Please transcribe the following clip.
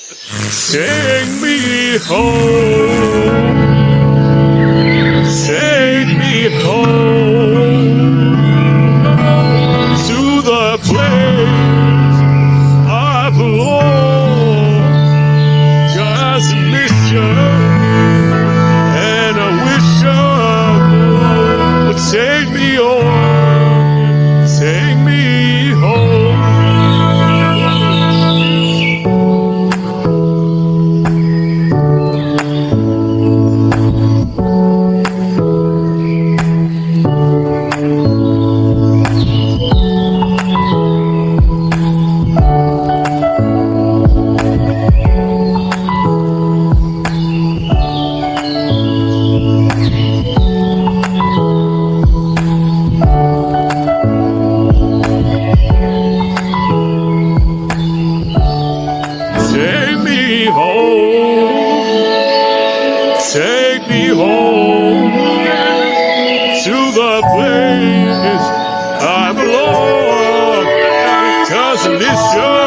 Take me home. Take me home to the place I belong. 'Cause I miss you and I wish you would take me home. Take me home. Take me home, take me home to the place I belong. 'Cause I miss you